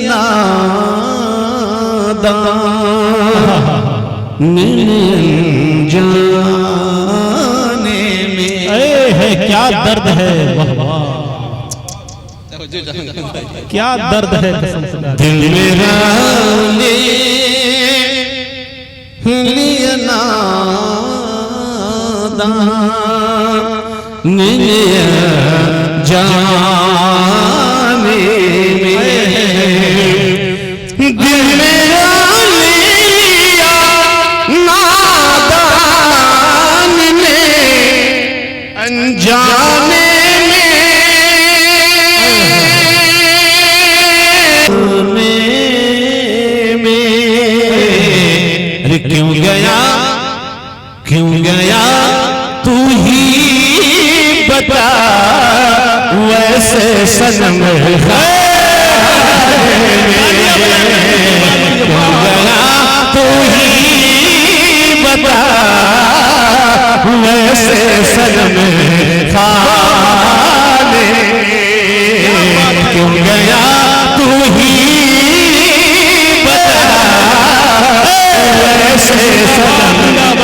नादान जाने में है क्या दर्द है, क्या दर्द है। दिल मेरा लिया नादान जाने में, दिल मेरा लिया नादान ने अनजाने में। क्यों गया तू ही बता, वैसे सनम क्यों गया तू ही बता, वैसे सनम खाने क्यों गया तू ही बता, वैसे सनम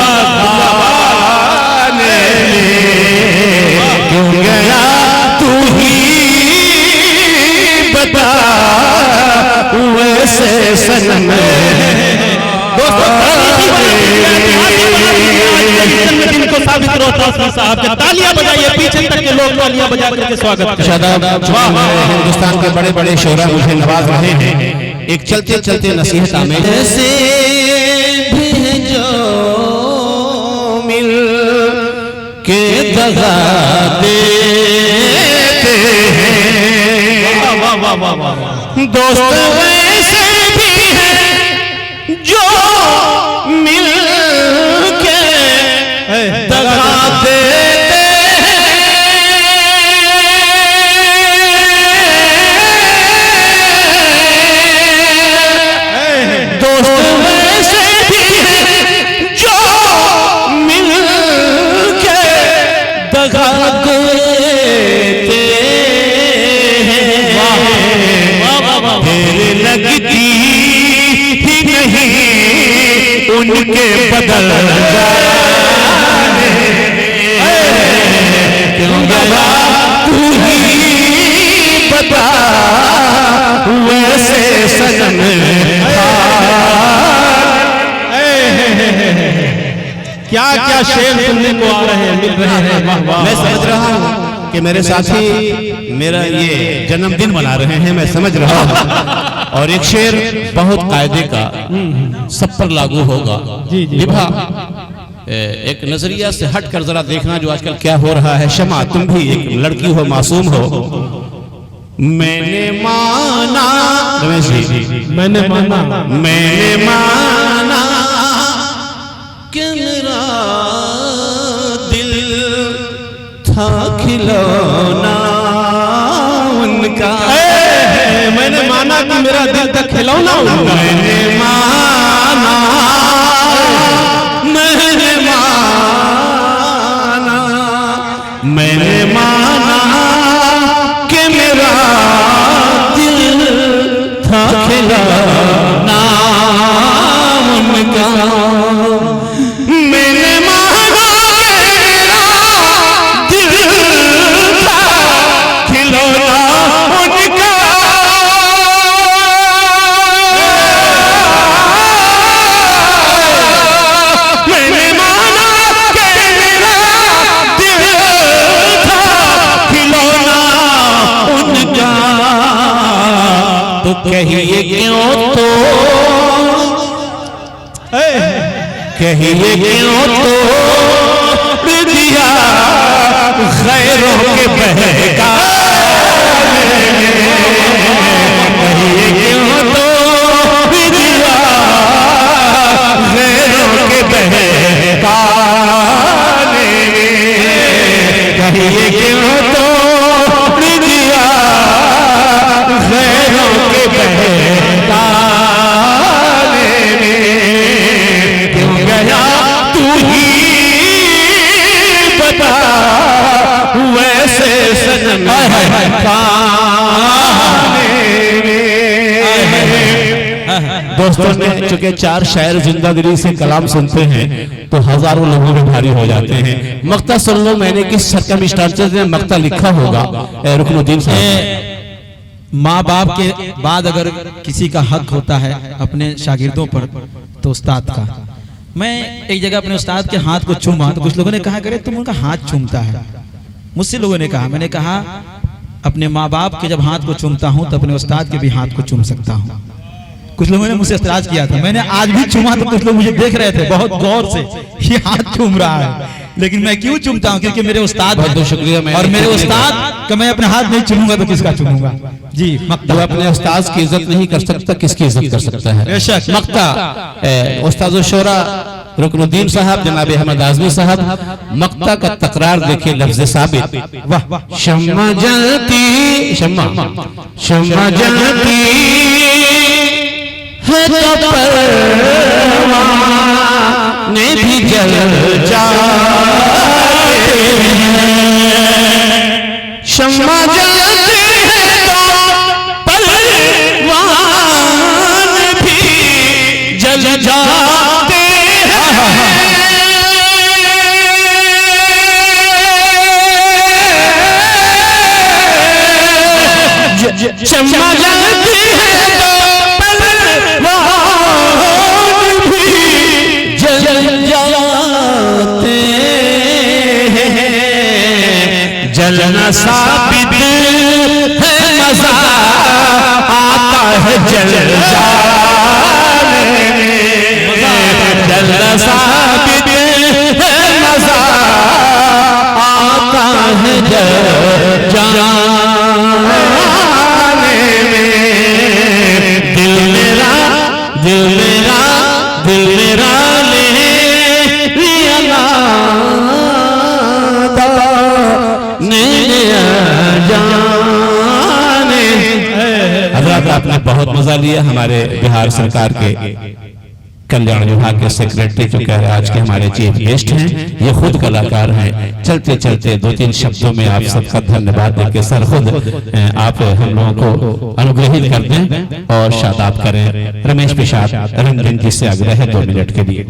क्यों गया तू ही बता, वैसे सनम। जन्मदिन को साबित रोहतास साहब के तालियां बजाइए, पीछे तक के लोग तालियां बजा करके स्वागत करें। हिंदुस्तान के बड़े बड़े शोरा मुझे नवाज रहे हैं। एक चलते चलते नसीहत में जैसे भेजो मिल के दगा देते हैं, दोस्त वैसे भी हैं जो मिल के दगा देते हैं, दोस्त वैसे भी हैं जो मिल के दगा देते हैं। फिर लगती ही नहीं उनके बदल जाने, क्यों गया तू ही बता, वैसे सनम क्या क्या शेर सुनने को आ रहे हैं, मिल रहे हैं। मैं समझ रहा हूँ कि मेरे साथी मेरा ये जन्मदिन मना रहे हैं, मैं समझ रहा हूँ। और एक शेर बहुत कायदे का सब पर लागू होगा। विभा, एक नजरिया से हटकर जरा देखना जो आजकल क्या हो रहा है। शमा, तुम भी एक लड़की हो, मासूम हो। मैंने माना, रमेश जी, मैंने माना कि मेरा दिल था खिलौना उनका। मैंने माना कि मेरा दिल था खिलौना उनका। मैंने माना कि मेरा दिल था खिलौना उनका। मैंने माना कि मेरा दिल था खिलौना उनका। मैंने माना कि मेरा दिल था खिलौना उनका। तो कहिए क्यों कहिए क्यों तोड़ दिया खैरों के बहकाने। कहिए क्यों तोड़ दिया खैरों के बहकाने। कहिए क्यों तोड़ दिया खैरों के बहकाने। क्यों गया तू ही बता, वैसे सनम दोस्तों ने चूंकि 4 शायर जिंदा दिली से कलाम सुनते हैं तो हजारों लोगों में भारी हो जाते हैं। मक्ता सुन लो, मैंने किस सर्कमस्टांसेस में मक्ता लिखा होगा रुकनुद्दीन साहब। माँ बाप के बाद अगर किसी का हक होता है अपने शागिर्दों पर तो उस्ताद का। मैं एक जगह अपने उस्ताद के हाथ को चूमा तो कुछ लोगों ने कहा करे तुम उनका हाथ चूमता है। मुझसे लोगों ने कहा, मैंने कहा अपने माँ बाप के जब हाथ को चूमता हूं तो अपने उस्ताद के भी हाथ को चूम सकता हूं। कुछ लोगों ने मुझसे ऐतराज किया था, मैंने आज भी चूमा तो कुछ लोग मुझे देख रहे थे बहुत गौर से, ये हाथ चूम रहा है। लेकिन मैं क्यों चूमता हूं? क्योंकि मेरे उस्ताद बहुत शुक्रिया। और मेरे उस्ताद का मैं अपने हाथ नहीं चूमूंगा तो किसका चूमूंगा जी। जो अपने उस्ताद की इज्जत नहीं कर सकता किसकी इज्जत कर सकता है? बेशक। मक्ता उस्ताद शोरा रुकनुद्दीन साहब जनाब अहमद आजमी साहब, मक्ता का तकरार देखिए, लफ्ज़ साबित। वाह। शम्मा जलती शम्मा जलती है तो परवाने भी जल जाते हैं। शम्मा जलती है तो परवाने भी जल जाते शम्मा जलती है तो परवान भी जल जाते हैं। जलना साबित है मजा आता है जल जाने में। जलना साबित है मजा आता है जल जाने में। दिल मेरा ले लिया जाने। हज़रात आपने बहुत मजा लिया। हमारे बिहार सरकार के कल्याण विभाग के सेक्रेटरी जो कह रहे आज के हमारे चीफ गेस्ट हैं, ये खुद कलाकार हैं। चलते चलते 2-3 शब्दों में आप सबका धन्यवाद देके सर खुद आप हम लोगों को अनुग्रहित कर दें और शादाब करें। रमेश प्रसाद रंगीन जी से आग्रह है 2 मिनट के लिए।